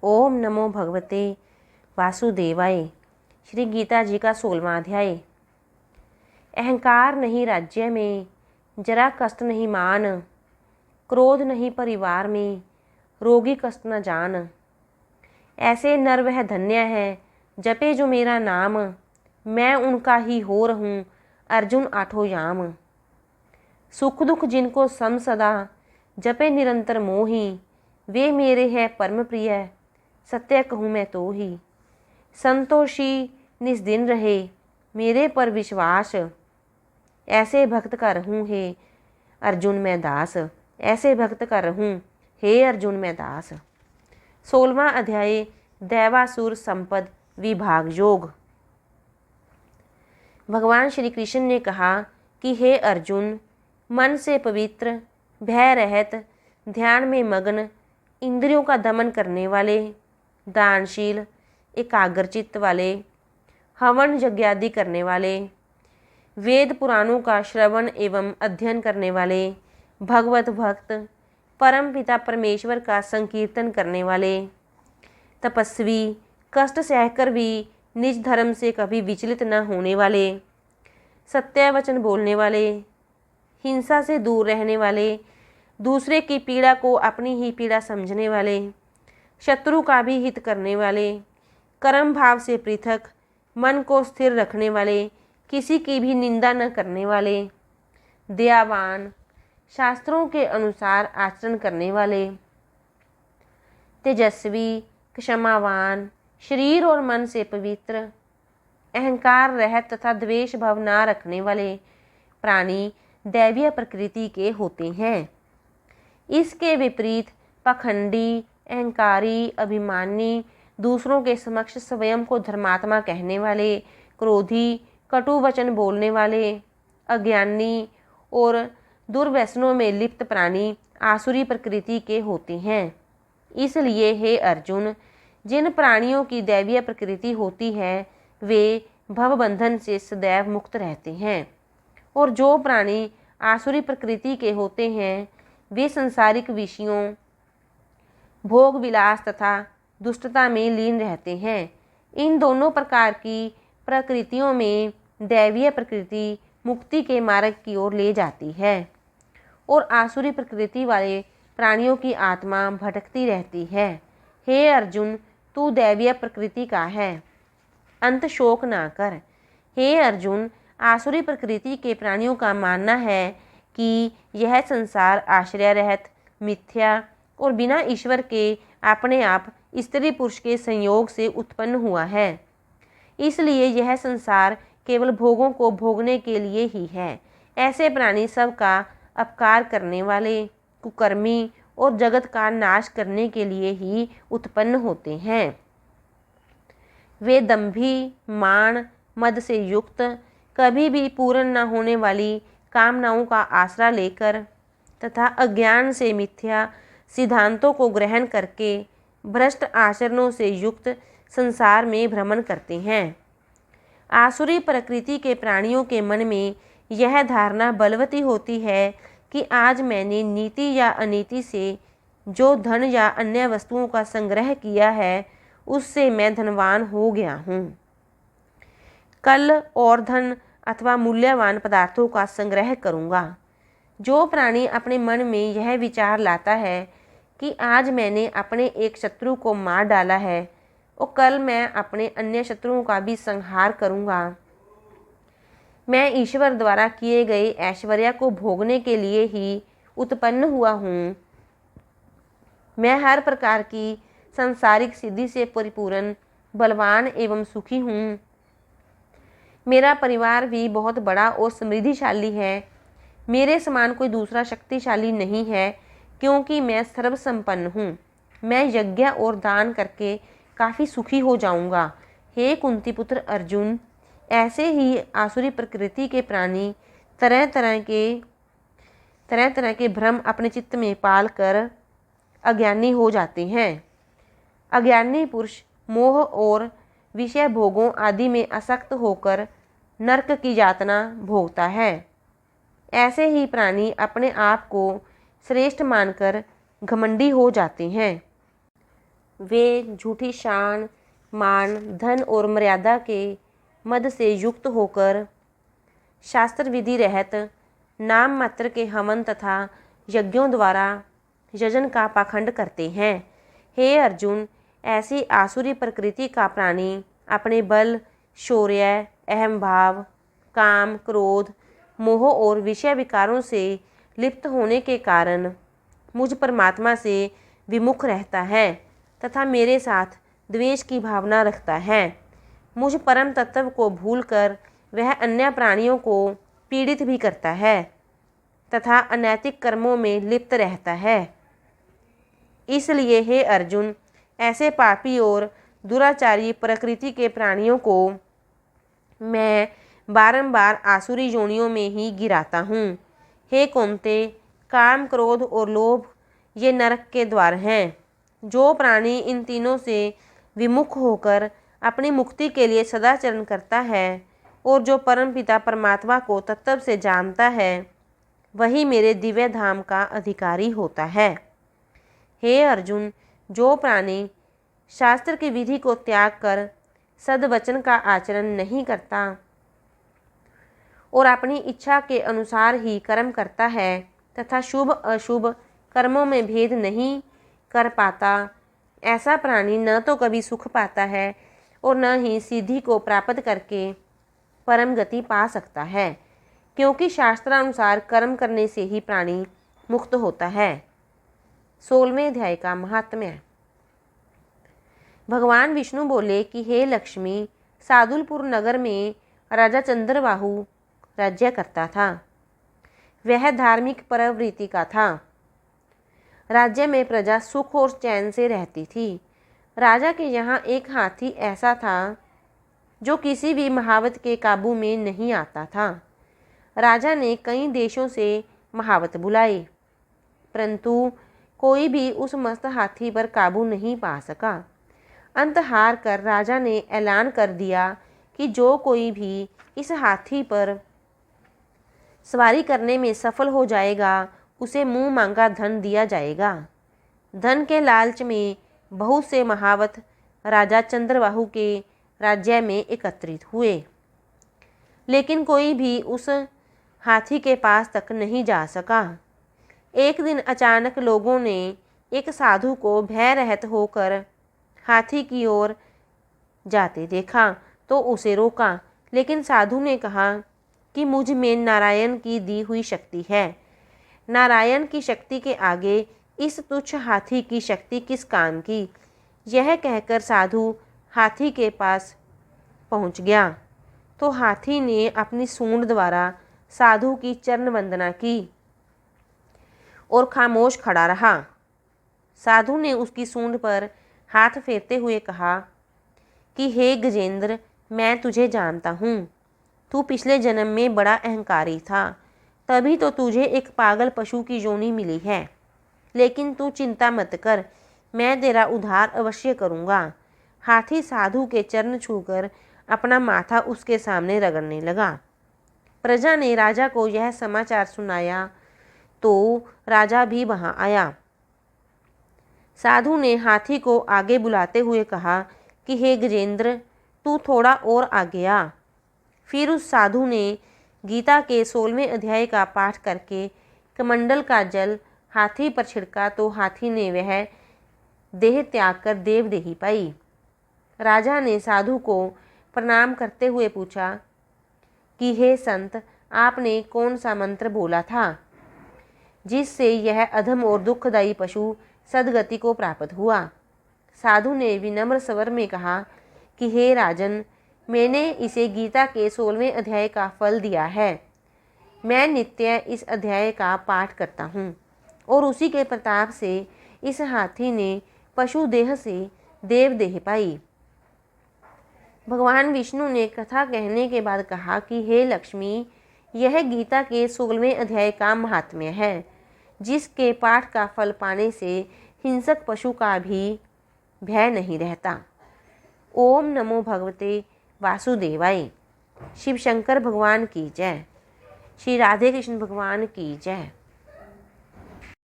ओम नमो भगवते वासुदेवाय। श्री गीता जी का 16वां अध्याय। अहंकार नहीं राज्य में, जरा कष्ट नहीं मान, क्रोध नहीं परिवार में, रोगी कष्ट न जान। ऐसे नर वह धन्य है, जपे जो मेरा नाम, मैं उनका ही हो रहूं अर्जुन आठों याम। सुख दुख जिनको सम सदा, जपे निरंतर मोही, वे मेरे हैं परम प्रिय, सत्य कहूँ मैं तो ही। संतोषी निस्दिन रहे, मेरे पर विश्वास, ऐसे भक्त का रहूं हे अर्जुन मैं दास। ऐसे भक्त का रहूं हे अर्जुन मैं दास। 16वां अध्याय। दैवासुर संपद विभाग योग। भगवान श्री कृष्ण ने कहा कि हे अर्जुन, मन से पवित्र, भय रहित, ध्यान में मग्न, इंद्रियों का दमन करने वाले, दानशील, एकाग्रचित्त वाले, हवन यज्ञादि करने वाले, वेद पुराणों का श्रवण एवं अध्ययन करने वाले, भगवत भक्त, परम पिता परमेश्वर का संकीर्तन करने वाले, तपस्वी, कष्ट सहकर भी निज धर्म से कभी विचलित न होने वाले, सत्य वचन बोलने वाले, हिंसा से दूर रहने वाले, दूसरे की पीड़ा को अपनी ही पीड़ा समझने वाले, शत्रु का भी हित करने वाले, कर्म भाव से पृथक, मन को स्थिर रखने वाले, किसी की भी निंदा न करने वाले, दयावान, शास्त्रों के अनुसार आचरण करने वाले, तेजस्वी, क्षमावान, शरीर और मन से पवित्र, अहंकार रहित तथा द्वेष भाव न रखने वाले प्राणी दैवीय प्रकृति के होते हैं। इसके विपरीत पाखंडी, अहंकारी, अभिमानी, दूसरों के समक्ष स्वयं को धर्मात्मा कहने वाले, क्रोधी, कटु वचन बोलने वाले, अज्ञानी और दुर्व्यसनों में लिप्त प्राणी आसुरी प्रकृति के होते हैं। इसलिए हे अर्जुन, जिन प्राणियों की दैवीय प्रकृति होती है वे भवबंधन से सदैव मुक्त रहते हैं, और जो प्राणी आसुरी प्रकृति के होते हैं वे सांसारिक विषयों, भोग विलास तथा दुष्टता में लीन रहते हैं। इन दोनों प्रकार की प्रकृतियों में दैवीय प्रकृति मुक्ति के मार्ग की ओर ले जाती है, और आसुरी प्रकृति वाले प्राणियों की आत्मा भटकती रहती है। हे अर्जुन, तू दैवीय प्रकृति का है, अंत शोक ना कर। हे अर्जुन, आसुरी प्रकृति के प्राणियों का मानना है कि यह संसार आश्रय रहित, मिथ्या और बिना ईश्वर के अपने आप स्त्री पुरुष के संयोग से उत्पन्न हुआ है। इसलिए यह संसार केवल भोगों को भोगने के लिए ही है। ऐसे प्राणी सबका अपकार करने वाले, कुकर्मी और जगत का नाश करने के लिए ही उत्पन्न होते हैं। वे दंभी, मान, मद से युक्त, कभी भी पूर्ण न होने वाली कामनाओं का आसरा लेकर तथा अज्ञान से मिथ्या सिद्धांतों को ग्रहण करके भ्रष्ट आचरणों से युक्त संसार में भ्रमण करते हैं। आसुरी प्रकृति के प्राणियों के मन में यह धारणा बलवती होती है कि आज मैंने नीति या अनीति से जो धन या अन्य वस्तुओं का संग्रह किया है उससे मैं धनवान हो गया हूँ। कल और धन अथवा मूल्यवान पदार्थों का संग्रह करूँगा। जो प्राणी अपने मन में यह विचार लाता है कि आज मैंने अपने एक शत्रु को मार डाला है और कल मैं अपने अन्य शत्रुओं का भी संहार करूँगा, मैं ईश्वर द्वारा किए गए ऐश्वर्य को भोगने के लिए ही उत्पन्न हुआ हूँ, मैं हर प्रकार की सांसारिक सिद्धि से परिपूर्ण, बलवान एवं सुखी हूँ, मेरा परिवार भी बहुत बड़ा और समृद्धिशाली है, मेरे समान कोई दूसरा शक्तिशाली नहीं है क्योंकि मैं सर्वसंपन्न हूँ, मैं यज्ञ और दान करके काफ़ी सुखी हो जाऊँगा। हे कुंती पुत्र अर्जुन, ऐसे ही आसुरी प्रकृति के प्राणी तरह तरह के भ्रम अपने चित्त में पाल कर अज्ञानी हो जाते हैं। अज्ञानी पुरुष मोह और विषय भोगों आदि में आसक्त होकर नरक की यातना भोगता है। ऐसे ही प्राणी अपने आप को श्रेष्ठ मानकर घमंडी हो जाते हैं। वे झूठी शान, मान, धन और मर्यादा के मद से युक्त होकर शास्त्र विधि रहत नाम मात्र के हवन तथा यज्ञों द्वारा यजन का पाखंड करते हैं। हे अर्जुन, ऐसी आसुरी प्रकृति का प्राणी अपने बल, शौर्य, अहम भाव, काम, क्रोध, मोह और विषय विकारों से लिप्त होने के कारण मुझ परमात्मा से विमुख रहता है तथा मेरे साथ द्वेष की भावना रखता है। मुझ परम तत्व को भूलकर वह अन्य प्राणियों को पीड़ित भी करता है तथा अनैतिक कर्मों में लिप्त रहता है। इसलिए हे अर्जुन, ऐसे पापी और दुराचारी प्रकृति के प्राणियों को मैं बारंबार आसुरी योनियों में ही गिराता हूँ। हे कौन्ते, काम, क्रोध और लोभ ये नरक के द्वार हैं। जो प्राणी इन तीनों से विमुख होकर अपनी मुक्ति के लिए सदाचरण करता है और जो परमपिता परमात्मा को तत्व से जानता है, वही मेरे दिव्य धाम का अधिकारी होता है। हे अर्जुन, जो प्राणी शास्त्र की विधि को त्याग कर सद्वचन का आचरण नहीं करता और अपनी इच्छा के अनुसार ही कर्म करता है तथा शुभ अशुभ कर्मों में भेद नहीं कर पाता, ऐसा प्राणी न तो कभी सुख पाता है और न ही सिद्धि को प्राप्त करके परम गति पा सकता है, क्योंकि शास्त्रानुसार कर्म करने से ही प्राणी मुक्त होता है। 16वें अध्याय का महात्म्य। भगवान विष्णु बोले कि हे लक्ष्मी, सादुलपुर नगर में राजा चंद्रबाहु राज्य करता था। वह धार्मिक प्रवृत्ति का था। राज्य में प्रजा सुख और चैन से रहती थी। राजा के यहाँ एक हाथी ऐसा था जो किसी भी महावत के काबू में नहीं आता था। राजा ने कई देशों से महावत बुलाए, परंतु कोई भी उस मस्त हाथी पर काबू नहीं पा सका। अंत हार कर राजा ने ऐलान कर दिया कि जो कोई भी इस हाथी पर सवारी करने में सफल हो जाएगा, उसे मुंह मांगा धन दिया जाएगा। धन के लालच में बहुत से महावत राजा चंद्रबाहु के राज्य में एकत्रित हुए, लेकिन कोई भी उस हाथी के पास तक नहीं जा सका। एक दिन अचानक लोगों ने एक साधु को भय रहित होकर हाथी की ओर जाते देखा तो उसे रोका, लेकिन साधु ने कहा कि मुझ में नारायण की दी हुई शक्ति है। नारायण की शक्ति के आगे इस तुच्छ हाथी की शक्ति किस काम की। यह कहकर साधु हाथी के पास पहुंच गया तो हाथी ने अपनी सूंड द्वारा साधु की चरण वंदना की और खामोश खड़ा रहा। साधु ने उसकी सूंड पर हाथ फेरते हुए कहा कि हे गजेंद्र, मैं तुझे जानता हूँ। तू पिछले जन्म में बड़ा अहंकारी था, तभी तो तुझे एक पागल पशु की योनि मिली है। लेकिन तू चिंता मत कर, मैं तेरा उद्धार अवश्य करूँगा। हाथी साधु के चरण छूकर अपना माथा उसके सामने रगड़ने लगा। प्रजा ने राजा को यह समाचार सुनाया तो राजा भी वहां आया। साधु ने हाथी को आगे बुलाते हुए कहा कि हे गजेंद्र, तू थोड़ा और आगे आ। फिर उस साधु ने गीता के 16वें अध्याय का पाठ करके कमंडल का जल हाथी पर छिड़का तो हाथी ने वह देह त्याग कर देवदेही पाई। राजा ने साधु को प्रणाम करते हुए पूछा कि हे संत, आपने कौन सा मंत्र बोला था जिससे यह अधम और दुखदायी पशु सदगति को प्राप्त हुआ। साधु ने विनम्र स्वर में कहा कि हे राजन, मैंने इसे गीता के 16वें अध्याय का फल दिया है। मैं नित्य इस अध्याय का पाठ करता हूँ और उसी के प्रताप से इस हाथी ने पशु देह से देवदेह पाई। भगवान विष्णु ने कथा कहने के बाद कहा कि हे लक्ष्मी, यह गीता के 16वें अध्याय का महात्म्य है, जिसके पाठ का फल पाने से हिंसक पशु का भी भय नहीं रहता। ओम नमो भगवते वासुदेवाय। शिव शंकर भगवान की जय। श्री राधे कृष्ण भगवान की जय।